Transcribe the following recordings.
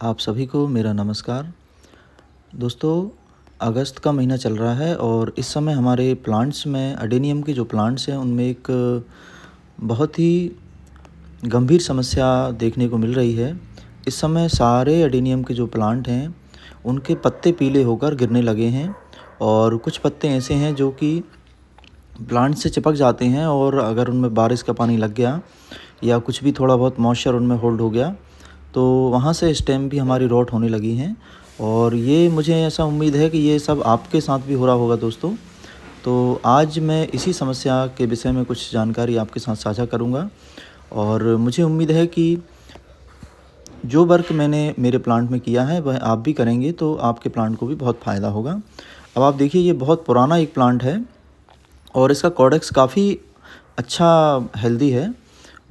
आप सभी को मेरा नमस्कार। दोस्तों, अगस्त का महीना चल रहा है और इस समय हमारे प्लांट्स में अडेनियम के जो प्लांट्स हैं उनमें एक बहुत ही गंभीर समस्या देखने को मिल रही है। इस समय सारे अडेनियम के जो प्लांट हैं उनके पत्ते पीले होकर गिरने लगे हैं और कुछ पत्ते ऐसे हैं जो कि प्लांट से चिपक जाते हैं और अगर उनमें बारिश का पानी लग गया या कुछ भी थोड़ा बहुत मॉइस्चर उनमें होल्ड हो गया तो वहाँ से स्टेम भी हमारी रॉट होने लगी हैं। और ये मुझे ऐसा उम्मीद है कि ये सब आपके साथ भी हो रहा होगा दोस्तों। तो आज मैं इसी समस्या के विषय में कुछ जानकारी आपके साथ साझा करूँगा और मुझे उम्मीद है कि जो वर्क मैंने मेरे प्लांट में किया है वह आप भी करेंगे तो आपके प्लांट को भी बहुत फ़ायदा होगा। अब आप देखिए, ये बहुत पुराना एक प्लांट है और इसका कॉर्डेक्स काफ़ी अच्छा हेल्दी है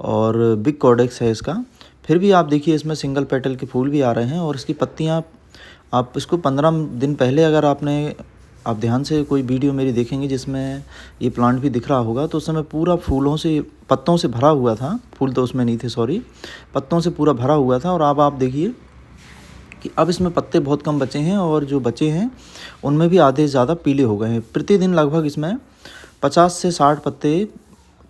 और बिग कॉर्डेक्स है इसका। फिर भी आप देखिए, इसमें सिंगल पेटल के फूल भी आ रहे हैं और इसकी पत्तियाँ, आप इसको 15 दिन पहले अगर आप ध्यान से कोई वीडियो मेरी देखेंगे जिसमें ये प्लांट भी दिख रहा होगा तो उस समय पूरा फूलों से, पत्तों से भरा हुआ था। फूल तो उसमें नहीं थे, सॉरी, पत्तों से पूरा भरा हुआ था। और अब आप देखिए कि अब इसमें पत्ते बहुत कम बचे हैं और जो बचे हैं उनमें भी आधे से ज़्यादा पीले हो गए हैं। प्रतिदिन लगभग इसमें 50 से 60 पत्ते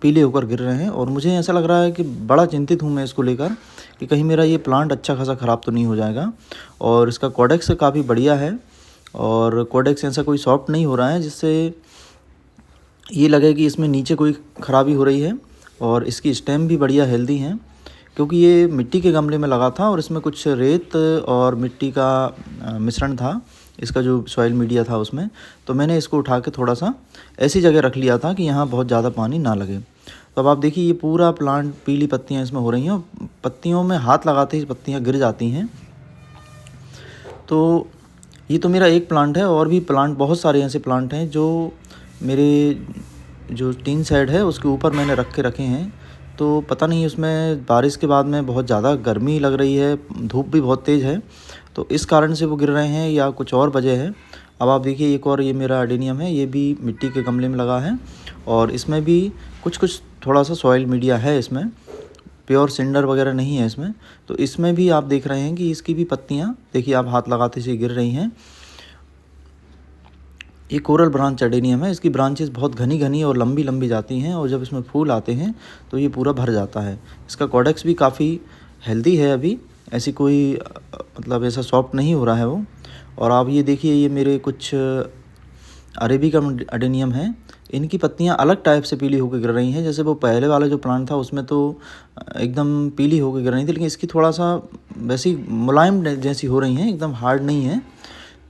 पीले होकर गिर रहे हैं और मुझे ऐसा लग रहा है कि बड़ा चिंतित हूँ मैं इसको लेकर कि कहीं मेरा ये प्लांट अच्छा खासा ख़राब तो नहीं हो जाएगा। और इसका कॉर्डेक्स काफ़ी बढ़िया है और कॉर्डेक्स ऐसा कोई सॉफ्ट नहीं हो रहा है जिससे ये लगे कि इसमें नीचे कोई ख़राबी हो रही है। और इसकी स्टेम भी बढ़िया हेल्दी हैं क्योंकि ये मिट्टी के गमले में लगा था और इसमें कुछ रेत और मिट्टी का मिश्रण था, इसका जो सॉइल मीडिया था उसमें। तो मैंने इसको उठा के थोड़ा सा ऐसी जगह रख लिया था कि यहाँ बहुत ज़्यादा पानी ना लगे। तो अब आप देखिए, ये पूरा प्लांट पीली पत्तियाँ इसमें हो रही हैं और पत्तियों में हाथ लगाते ही पत्तियाँ गिर जाती हैं। तो ये तो मेरा एक प्लांट है और भी प्लांट, बहुत सारे ऐसे प्लांट हैं जो मेरे जो टीन शेड है उसके ऊपर मैंने रखे हैं। तो पता नहीं, उसमें बारिश के बाद में बहुत ज़्यादा गर्मी लग रही है, धूप भी बहुत तेज़ है, तो इस कारण से वो गिर रहे हैं या कुछ और वजह है। अब आप देखिए, एक और ये मेरा अडेनियम है, ये भी मिट्टी के गमले में लगा है और इसमें भी कुछ थोड़ा सा सॉइल मीडिया है इसमें, प्योर सिंडर वगैरह नहीं है इसमें। तो इसमें भी आप देख रहे हैं कि इसकी भी पत्तियाँ देखिए, आप हाथ लगाते से गिर रही हैं। ये कोरल ब्रांच अडेनियम है, इसकी ब्रांचेस बहुत घनी घनी और लंबी लंबी जाती हैं और जब इसमें फूल आते हैं तो ये पूरा भर जाता है। इसका कॉर्डेक्स भी काफ़ी हेल्दी है, अभी ऐसी कोई मतलब ऐसा सॉफ्ट नहीं हो रहा है वो। और आप ये देखिए, ये मेरे कुछ अरेबिका अडेनियम है, इनकी पत्तियां अलग टाइप से पीली होकर गिर रही हैं। जैसे वो पहले वाला जो प्लांट था उसमें तो एकदम पीली होकर गिर रही थी, लेकिन इसकी थोड़ा सा वैसी मुलायम जैसी हो रही हैं, एकदम हार्ड नहीं है।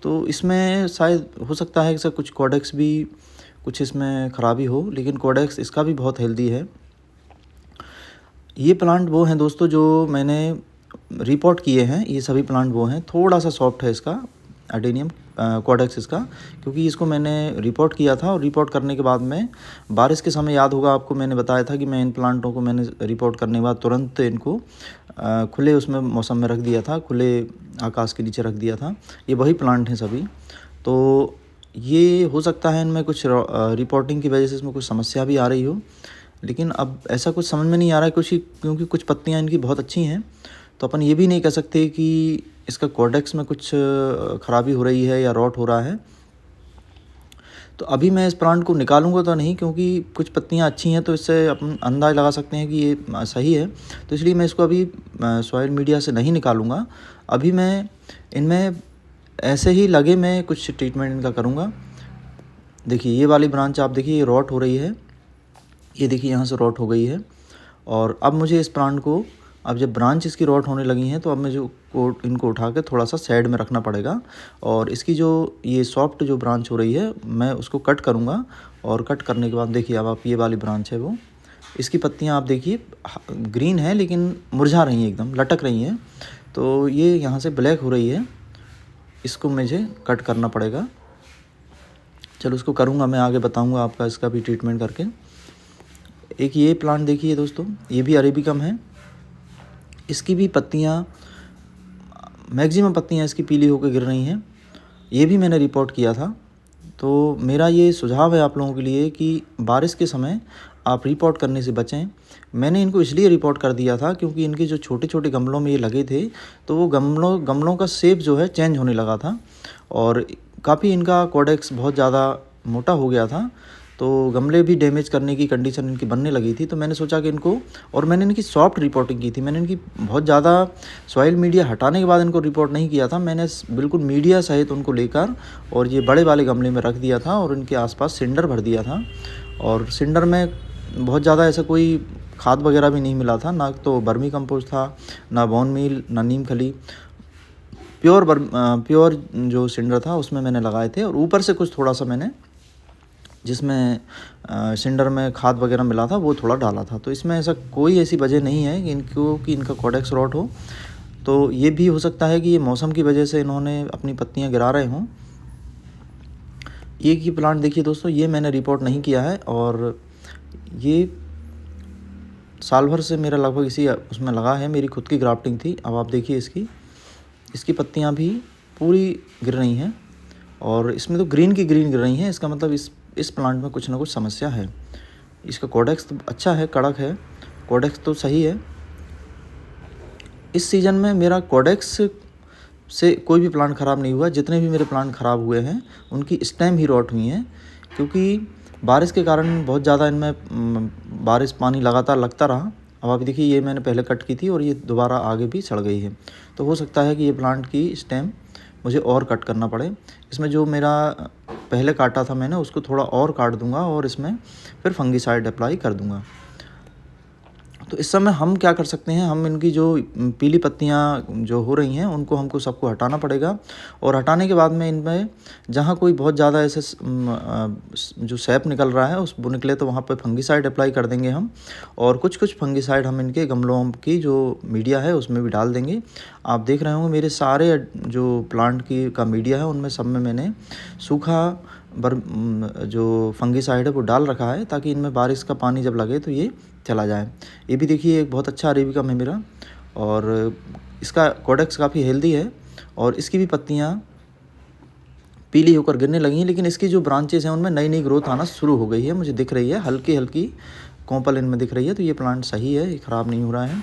तो इसमें शायद हो सकता है कि सर कुछ कॉर्डेक्स भी कुछ इसमें ख़राबी हो, लेकिन कॉर्डेक्स इसका भी बहुत हेल्दी है। ये प्लांट वो हैं दोस्तों जो मैंने रिपोर्ट किए हैं, ये सभी प्लांट वो हैं। थोड़ा सा सॉफ्ट है इसका अडेनियम कॉर्डेक्स इसका, क्योंकि इसको मैंने रिपोर्ट किया था और रिपोर्ट करने के बाद में बारिश के समय, याद होगा आपको, मैंने बताया था कि मैं इन प्लांटों को मैंने रिपोर्ट करने के बाद तुरंत इनको खुले उसमें मौसम में रख दिया था, खुले आकाश के नीचे रख दिया था। ये वही प्लांट हैं सभी। तो ये हो सकता है इनमें कुछ रिपोर्टिंग की वजह से इसमें कुछ समस्या भी आ रही हो, लेकिन अब ऐसा कुछ समझ में नहीं आ रहा है क्योंकि कुछ पत्तियां इनकी बहुत अच्छी हैं। तो अपन ये भी नहीं कह सकते कि इसका कॉर्डेक्स में कुछ ख़राबी हो रही है या रॉट हो रहा है। तो अभी मैं इस प्लांट को निकालूंगा तो नहीं, क्योंकि कुछ पत्तियां अच्छी हैं तो इससे अपन अंदाज़ लगा सकते हैं कि ये सही है। तो इसलिए मैं इसको अभी सॉइल मीडिया से नहीं निकालूंगा। अभी मैं इनमें ऐसे ही लगे मैं कुछ ट्रीटमेंट इनका करूँगा। देखिए, ये वाली ब्रांच आप देखिए, ये रॉट हो रही है, ये देखिए यहाँ से रॉट हो गई है। और अब मुझे इस प्लांट को, अब जब ब्रांच इसकी रॉट होने लगी हैं तो अब मुझे इनको उठा के थोड़ा सा साइड में रखना पड़ेगा और इसकी जो ये सॉफ्ट जो ब्रांच हो रही है मैं उसको कट करूँगा। और कट करने के बाद देखिए, अब आप ये वाली ब्रांच है वो, इसकी पत्तियाँ आप देखिए ग्रीन है लेकिन मुरझा रही हैं, एकदम लटक रही हैं। तो ये यहाँ से ब्लैक हो रही है, इसको मुझे कट करना पड़ेगा। चलो, उसको करूँगा, मैं आगे बताऊँगा आपका इसका भी ट्रीटमेंट करके। एक ये प्लांट देखिए दोस्तों, ये भी अरेबिकम है, इसकी भी पत्तियाँ, मैक्सिमम पत्तियाँ इसकी पीली होकर गिर रही हैं। ये भी मैंने रिपोर्ट किया था। तो मेरा ये सुझाव है आप लोगों के लिए कि बारिश के समय आप रिपोर्ट करने से बचें। मैंने इनको इसलिए रिपोर्ट कर दिया था क्योंकि इनके जो छोटे-छोटे गमलों में ये लगे थे, तो वो गमलों का शेप जो है चेंज होने लगा था और काफ़ी इनका कोडेक्स बहुत ज़्यादा मोटा हो गया था, तो गमले भी डैमेज करने की कंडीशन इनकी बनने लगी थी। तो मैंने सोचा कि इनको, और मैंने इनकी सॉफ्ट रिपोर्टिंग की थी। मैंने इनकी बहुत ज़्यादा सॉइल मीडिया हटाने के बाद इनको रिपोर्ट नहीं किया था। मैंने बिल्कुल मीडिया सहित उनको लेकर और ये बड़े वाले गमले में रख दिया था और इनके आसपास सिंडर भर दिया था। और सिंडर में बहुत ज़्यादा ऐसा कोई खाद वगैरह भी नहीं मिला था, ना तो वर्मी कंपोस्ट था, ना बोन मील, ना नीम खली। प्योर जो सिंडर था उसमें मैंने लगाए थे और ऊपर से कुछ थोड़ा सा मैंने जिसमें सिंडर में खाद वगैरह मिला था वो थोड़ा डाला था। तो इसमें ऐसा कोई ऐसी वजह नहीं है कि इनका कोडेक्स रॉट हो। तो ये भी हो सकता है कि ये मौसम की वजह से इन्होंने अपनी पत्तियां गिरा रहे हों। एक ही प्लांट देखिए दोस्तों, ये मैंने रिपोर्ट नहीं किया है और ये साल भर से मेरा लगभग इसी उसमें लगा है, मेरी खुद की ग्राफ्टिंग थी। अब आप देखिए इसकी पत्तियां भी पूरी गिर रही हैं और इसमें तो ग्रीन की ग्रीन गिर रही हैं। इसका मतलब इस प्लांट में कुछ ना कुछ समस्या है। इसका कोडेक्स तो अच्छा है, कड़क है, कोडेक्स तो सही है। इस सीज़न में मेरा कोडेक्स से कोई भी प्लांट ख़राब नहीं हुआ। जितने भी मेरे प्लांट ख़राब हुए हैं उनकी स्टेम ही रॉट हुई हैं, क्योंकि बारिश के कारण बहुत ज़्यादा इनमें बारिश पानी लगातार लगता रहा। अब आप देखिए ये मैंने पहले कट की थी और ये दोबारा आगे भी सड़ गई है। तो हो सकता है कि ये प्लांट की स्टेम मुझे और कट करना पड़े। इसमें जो मेरा पहले काटा था मैंने उसको थोड़ा और काट दूंगा और इसमें फिर फंगीसाइड अप्लाई कर दूंगा। तो इस समय हम क्या कर सकते हैं, हम इनकी जो पीली पत्तियां जो हो रही हैं उनको हमको सबको हटाना पड़ेगा और हटाने के बाद में इनमें जहाँ कोई बहुत ज़्यादा ऐसे जो सैप निकल रहा है उस वो निकले तो वहाँ पे फंगीसाइड अप्लाई कर देंगे हम। और कुछ फंगीसाइड हम इनके गमलों की जो मीडिया है उसमें भी डाल देंगे। आप देख रहे होंगे मेरे सारे जो प्लांट का मीडिया है उनमें सब में मैंने सूखा जो फंगीसाइड है वो डाल रखा है, ताकि इनमें बारिश का पानी जब लगे तो ये चला जाए। ये भी देखिए एक बहुत अच्छा अरेबिका है मेरा और इसका कोडेक्स काफ़ी हेल्दी है और इसकी भी पत्तियाँ पीली होकर गिरने लगी हैं, लेकिन इसकी जो ब्रांचेस हैं उनमें नई नई ग्रोथ आना शुरू हो गई है। मुझे दिख रही है हल्की हल्की कॉम्पल इनमें दिख रही है। तो ये प्लांट सही है, ये ख़राब नहीं हो रहा है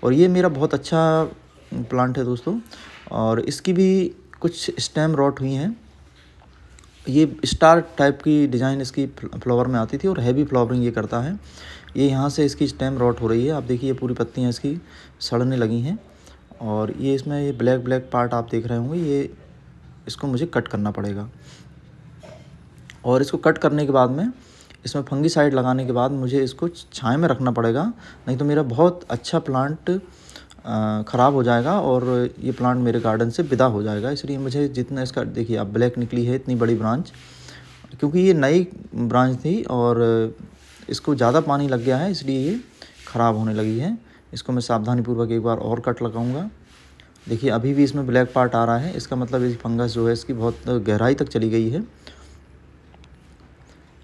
और ये मेरा बहुत अच्छा प्लांट है दोस्तों। और इसकी भी कुछ स्टेम रॉट हुई हैं। ये स्टार टाइप की डिज़ाइन इसकी फ्लावर में आती थी और हैवी फ्लावरिंग ये करता है। ये यहाँ से इसकी स्टेम रॉट हो रही है। आप देखिए पूरी पत्तियाँ इसकी सड़ने लगी हैं और ये इसमें ये ब्लैक पार्ट आप देख रहे होंगे, ये इसको मुझे कट करना पड़ेगा। और इसको कट करने के बाद में इसमें फंगीसाइड लगाने के बाद मुझे इसको छाया में रखना पड़ेगा, नहीं तो मेरा बहुत अच्छा प्लांट ख़राब हो जाएगा और ये प्लांट मेरे गार्डन से विदा हो जाएगा। इसलिए मुझे जितना इसका देखिए अब ब्लैक निकली है इतनी बड़ी ब्रांच, क्योंकि ये नई ब्रांच थी और इसको ज़्यादा पानी लग गया है इसलिए ये ख़राब होने लगी है। इसको मैं सावधानीपूर्वक एक बार और कट लगाऊंगा। देखिए अभी भी इसमें ब्लैक पार्ट आ रहा है, इसका मतलब ये फंगस जो है इसकी बहुत गहराई तक चली गई है।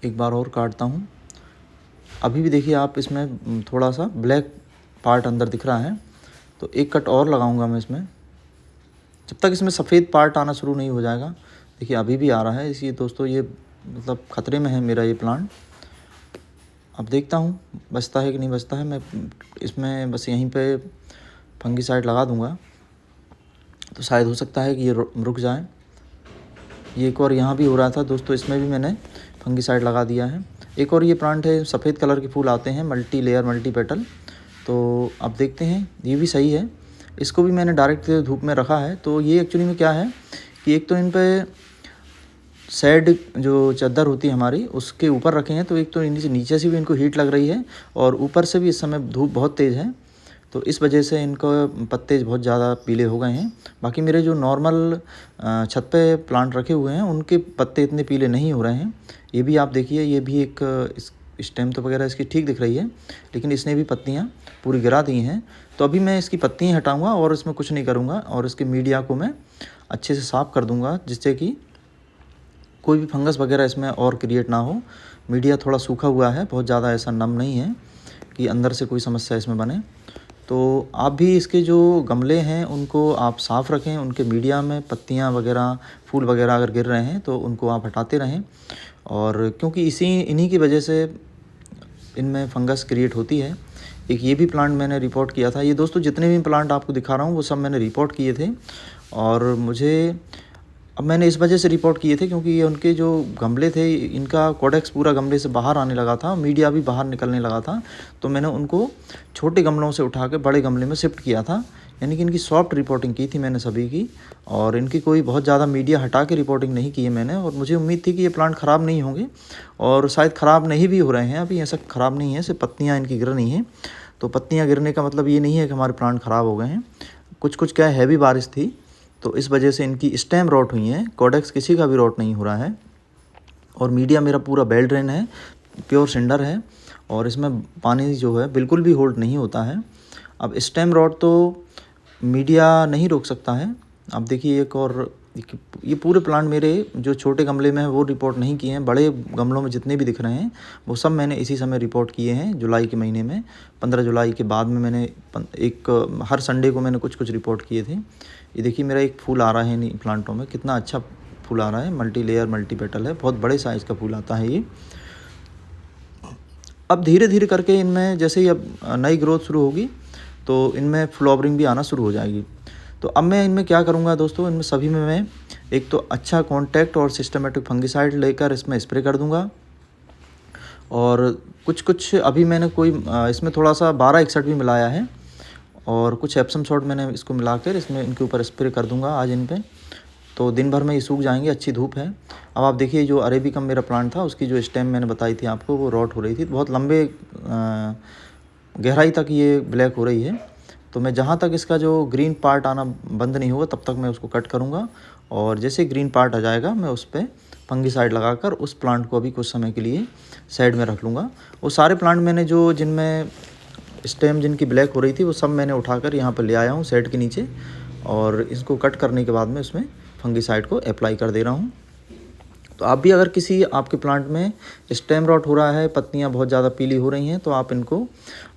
एक बार और काटता हूँ। अभी भी देखिए आप इसमें थोड़ा सा ब्लैक पार्ट अंदर दिख रहा है, तो एक कट और लगाऊंगा मैं इसमें जब तक इसमें सफ़ेद पार्ट आना शुरू नहीं हो जाएगा। देखिए अभी भी आ रहा है, इसलिए दोस्तों ये मतलब ख़तरे में है मेरा ये प्लांट। अब देखता हूँ बचता है कि नहीं बचता है। मैं इसमें बस यहीं पे फंगीसाइड लगा दूंगा तो शायद हो सकता है कि ये रुक जाए। ये एक और यहाँ भी हो रहा था दोस्तों, इसमें भी मैंने फंगीसाइड लगा दिया है। एक और ये प्लांट है, सफ़ेद कलर के फूल आते हैं, मल्टी लेयर मल्टी पेटल। तो अब देखते हैं, ये भी सही है। इसको भी मैंने डायरेक्ट धूप में रखा है। तो ये एक्चुअली में क्या है कि एक तो इन पे शेड जो चादर होती है हमारी उसके ऊपर रखे हैं, तो एक तो नीचे से भी इनको हीट लग रही है और ऊपर से भी इस समय धूप बहुत तेज़ है, तो इस वजह से इनको पत्ते बहुत ज़्यादा पीले हो गए हैं। बाकी मेरे जो नॉर्मल छत पे प्लांट रखे हुए हैं उनके पत्ते इतने पीले नहीं हो रहे हैं। ये भी आप देखिए, ये भी एक स्टेम तो वगैरह इसकी ठीक दिख रही है, लेकिन इसने भी पत्तियाँ पूरी गिरा दी हैं। तो अभी मैं इसकी पत्तियाँ हटाऊँगा और इसमें कुछ नहीं करूँगा और इसके मीडिया को मैं अच्छे से साफ़ कर दूँगा, जिससे कि कोई भी फंगस वगैरह इसमें और क्रिएट ना हो। मीडिया थोड़ा सूखा हुआ है, बहुत ज़्यादा ऐसा नम नहीं है कि अंदर से कोई समस्या इसमें बने। तो आप भी इसके जो गमले हैं उनको आप साफ़ रखें, उनके मीडिया में पत्तियां वगैरह फूल वगैरह अगर गिर रहे हैं तो उनको आप हटाते रहें। और क्योंकि इन्हीं की वजह से इनमें फंगस क्रिएट होती है। एक ये भी प्लांट मैंने रिपोर्ट किया था। ये दोस्तों जितने भी प्लांट आपको दिखा रहा हूँ वो सब मैंने रिपोर्ट किए थे, और मुझे अब मैंने इस वजह से रिपोर्ट किए थे क्योंकि ये उनके जो गमले थे इनका कोडेक्स पूरा गमले से बाहर आने लगा था, मीडिया भी बाहर निकलने लगा था। तो मैंने उनको छोटे गमलों से उठा के बड़े गमले में शिफ्ट किया था, यानी कि इनकी सॉफ्ट रिपोर्टिंग की थी मैंने सभी की, और इनकी कोई बहुत ज़्यादा मीडिया हटा के रिपोर्टिंग नहीं की है मैंने। और मुझे उम्मीद थी कि ये प्लांट ख़राब नहीं होंगे, और शायद ख़राब नहीं भी हो रहे हैं। अभी ऐसा ख़राब नहीं है, सिर्फ पत्तियाँ इनकी गिर नहीं हैं। तो पत्तियाँ गिरने का मतलब ये नहीं है कि हमारे प्लांट ख़राब हो गए हैं। कुछ कुछ क्या हैवी बारिश थी तो इस वजह से इनकी स्टेम रॉट हुई है। कोडेक्स किसी का भी रॉट नहीं हो रहा है, और मीडिया मेरा पूरा बेल ड्रेन है, प्योर सिंडर है, और इसमें पानी जो है बिल्कुल भी होल्ड नहीं होता है। अब स्टेम रॉट तो मीडिया नहीं रोक सकता है। अब देखिए एक और, ये पूरे प्लांट मेरे जो छोटे गमले में है वो रिपोर्ट नहीं किए हैं, बड़े गमलों में जितने भी दिख रहे हैं वो सब मैंने इसी समय रिपोर्ट किए हैं। जुलाई के महीने में 15 जुलाई के बाद में मैंने हर संडे को मैंने कुछ कुछ रिपोर्ट किए थे। ये देखिए मेरा एक फूल आ रहा है इन प्लांटों में, कितना अच्छा फूल आ रहा है, मल्टी लेयर मल्टी पेटल है, बहुत बड़े साइज़ का फूल आता है ये। अब धीरे धीरे करके इनमें जैसे ही अब नई ग्रोथ शुरू होगी तो इनमें फ्लावरिंग भी आना शुरू हो जाएगी। तो अब मैं इनमें क्या करूँगा दोस्तों, इनमें सभी में मैं एक तो अच्छा कॉन्टैक्ट और सिस्टमेटिक फंगिसाइड लेकर इसमें स्प्रे कर दूँगा। और कुछ कुछ अभी मैंने कोई इसमें थोड़ा सा 1261 भी मिलाया है, और कुछ एप्सम सॉल्ट मैंने इसको मिलाकर इसमें इनके ऊपर स्प्रे कर दूँगा आज इन पे। तो दिन भर में ये सूख जाएंगे, अच्छी धूप है। अब आप देखिए जो अरेबिकम मेरा प्लांट था उसकी जो स्टेम मैंने बताई थी आपको वो रॉट हो रही थी, बहुत लंबे गहराई तक ये ब्लैक हो रही है। तो मैं जहाँ तक इसका जो ग्रीन पार्ट आना बंद नहीं होगा तब तक मैं उसको कट करूँगा, और जैसे ग्रीन पार्ट आ जाएगा मैं उस पर फंगिसाइड लगाकर उस प्लांट को अभी कुछ समय के लिए साइड में रख लूँगा। वो सारे प्लांट मैंने जो जिनमें स्टेम जिनकी ब्लैक हो रही थी वो सब मैंने उठाकर यहाँ पर ले आया हूँ सेट के नीचे, और इसको कट करने के बाद में उसमें फंगिसाइड को अप्लाई कर दे रहा हूँ। तो आप भी अगर किसी आपके प्लांट में स्टेम रॉट हो रहा है, पत्तियां बहुत ज़्यादा पीली हो रही हैं, तो आप इनको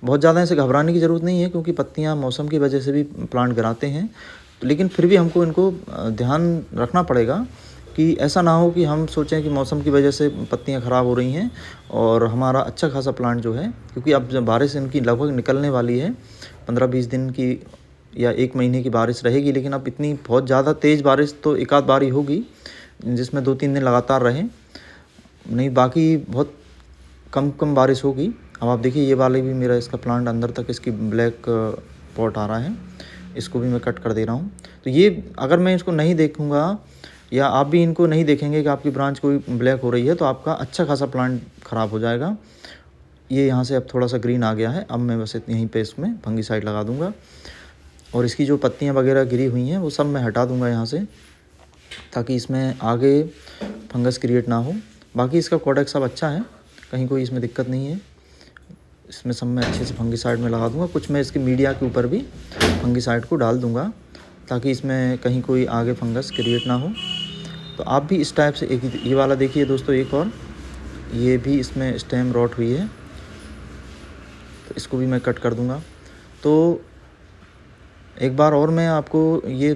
बहुत ज़्यादा ऐसे घबराने की ज़रूरत नहीं है, क्योंकि पत्तियां मौसम की वजह से भी प्लांट गिराते हैं। लेकिन फिर भी हमको इनको ध्यान रखना पड़ेगा कि ऐसा ना हो कि हम सोचें कि मौसम की वजह से पत्तियां ख़राब हो रही हैं और हमारा अच्छा खासा प्लांट जो है, क्योंकि अब जब बारिश इनकी लगभग निकलने वाली है, 15-20 दिन की या 1 महीने की बारिश रहेगी। लेकिन अब इतनी बहुत ज़्यादा तेज़ बारिश तो एक आध बार ही होगी जिसमें 2-3 दिन लगातार रहे, नहीं बाकी बहुत कम कम बारिश होगी। अब आप देखिए ये वाले भी मेरा इसका प्लांट अंदर तक इसकी ब्लैक पॉट आ रहा है, इसको भी मैं कट कर दे रहा हूँ। तो ये अगर मैं इसको नहीं देखूँगा या आप भी इनको नहीं देखेंगे कि आपकी ब्रांच कोई ब्लैक हो रही है, तो आपका अच्छा खासा प्लांट ख़राब हो जाएगा। ये यहाँ से अब थोड़ा सा ग्रीन आ गया है, अब मैं बस यहीं पे इसमें फंगिसाइड लगा दूँगा, और इसकी जो पत्तियाँ वगैरह गिरी हुई हैं वो सब मैं हटा दूँगा यहाँ से, ताकि इसमें आगे फंगस क्रिएट ना हो। बाकी इसका कोडेक्स सब अच्छा है, कहीं कोई इसमें दिक्कत नहीं है। इसमें सब मैं अच्छे से फंगिसाइड में लगा दूँगा, कुछ मैं इसके मीडिया के ऊपर भी फंगिसाइड को डाल दूँगा, ताकि इसमें कहीं कोई आगे फंगस क्रिएट ना हो। तो आप भी इस टाइप से एक ये वाला देखिए दोस्तों, एक और ये भी इसमें स्टेम रॉट हुई है, तो इसको भी मैं कट कर दूँगा। तो एक बार और मैं आपको ये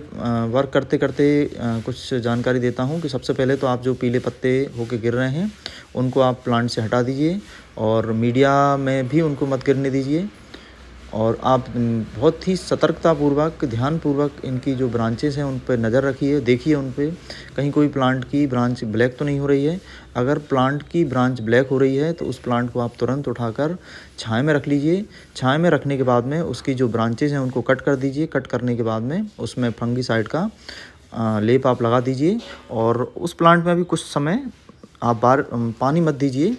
वर्क करते करते कुछ जानकारी देता हूँ कि सबसे पहले तो आप जो पीले पत्ते होके गिर रहे हैं उनको आप प्लांट से हटा दीजिए, और मीडिया में भी उनको मत गिरने दीजिए। और आप बहुत ही सतर्कतापूर्वक ध्यानपूर्वक इनकी जो ब्रांचेस हैं उन पर नज़र रखिए, देखिए उन पे कहीं कोई प्लांट की ब्रांच ब्लैक तो नहीं हो रही है। अगर प्लांट की ब्रांच ब्लैक हो रही है तो उस प्लांट को आप तुरंत उठाकर छाया में रख लीजिए। छाया में रखने के बाद में उसकी जो ब्रांचेस हैं उनको कट कर दीजिए। कट करने के बाद में उसमें फंगिसाइड का लेप आप लगा दीजिए, और उस प्लांट में भी कुछ समय आप पानी मत दीजिए,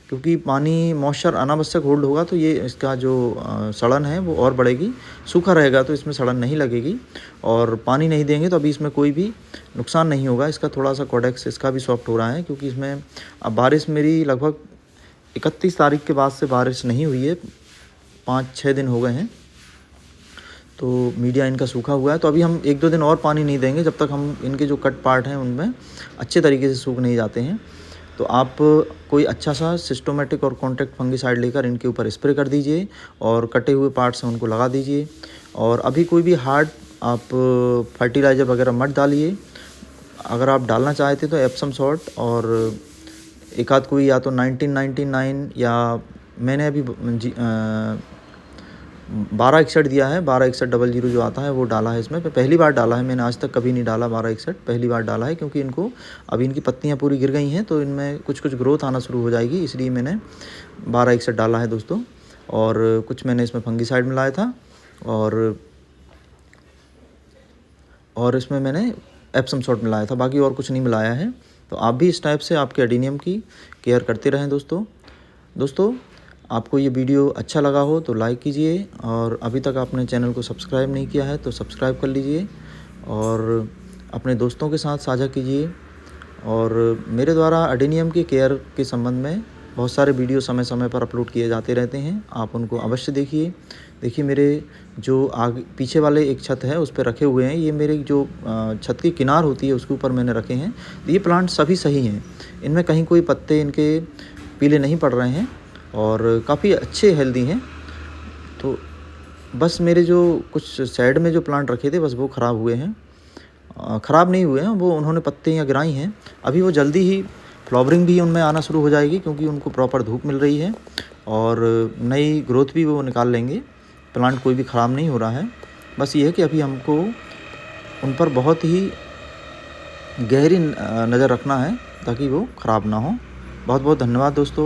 क्योंकि पानी मॉइस्चर अनावश्यक होल्ड होगा तो ये इसका जो सड़न है वो और बढ़ेगी। सूखा रहेगा तो इसमें सड़न नहीं लगेगी, और पानी नहीं देंगे तो अभी इसमें कोई भी नुकसान नहीं होगा। इसका थोड़ा सा कोडेक्स इसका भी सॉफ्ट हो रहा है, क्योंकि इसमें अब बारिश मेरी लगभग 31 तारीख के बाद से बारिश नहीं हुई है, 5-6 दिन हो गए हैं, तो मीडिया इनका सूखा हुआ है। तो अभी हम 1-2 दिन और पानी नहीं देंगे जब तक हम इनके जो कट पार्ट हैं उनमें अच्छे तरीके से सूख नहीं जाते हैं। तो आप कोई अच्छा सा सिस्टमेटिक और कॉन्टैक्ट फंगिसाइड लेकर इनके ऊपर स्प्रे कर दीजिए, और कटे हुए पार्ट्स हैं उनको लगा दीजिए। और अभी कोई भी हार्ड आप फर्टिलाइज़र वगैरह मत डालिए। अगर आप डालना चाहते तो एप्सम सॉल्ट और एक आध कोई या तो 1999 या मैंने अभी 1261 दिया है, 126100 जो आता है वो डाला है इसमें। पहली बार डाला है मैंने, आज तक कभी नहीं डाला 1261, पहली बार डाला है क्योंकि इनको अभी इनकी पत्तियां पूरी गिर गई हैं तो इनमें कुछ कुछ ग्रोथ आना शुरू हो जाएगी, इसलिए मैंने 1261 डाला है दोस्तों। और कुछ मैंने इसमें फंगीसाइड मिलाया था और इसमें मैंने एप्सम सॉल्ट मिलाया था, बाकी और कुछ नहीं मिलाया है। तो आप भी इस टाइप से आपके एडेनियम की केयर करते रहें दोस्तों। आपको ये वीडियो अच्छा लगा हो तो लाइक कीजिए, और अभी तक आपने चैनल को सब्सक्राइब नहीं किया है तो सब्सक्राइब कर लीजिए और अपने दोस्तों के साथ साझा कीजिए। और मेरे द्वारा एडेनियम की केयर के संबंध में बहुत सारे वीडियो समय समय पर अपलोड किए जाते रहते हैं, आप उनको अवश्य देखिए। मेरे जो आगे पीछे वाले एक छत है उस पर रखे हुए हैं, ये मेरे जो छत की किनार होती है उसके ऊपर मैंने रखे हैं। ये प्लांट सभी सही हैं, इनमें कहीं कोई पत्ते इनके पीले नहीं पड़ रहे हैं और काफ़ी अच्छे हेल्दी हैं। तो बस मेरे जो कुछ साइड में जो प्लांट रखे थे बस वो ख़राब हुए हैं, ख़राब नहीं हुए हैं, वो उन्होंने पत्तियाँ गिराई हैं। अभी वो जल्दी ही फ्लावरिंग भी उनमें आना शुरू हो जाएगी क्योंकि उनको प्रॉपर धूप मिल रही है और नई ग्रोथ भी वो निकाल लेंगे। प्लांट कोई भी ख़राब नहीं हो रहा है, बस ये है कि अभी हमको उन पर बहुत ही गहरी नज़र रखना है ताकि वो ख़राब ना हो। बहुत बहुत धन्यवाद दोस्तों।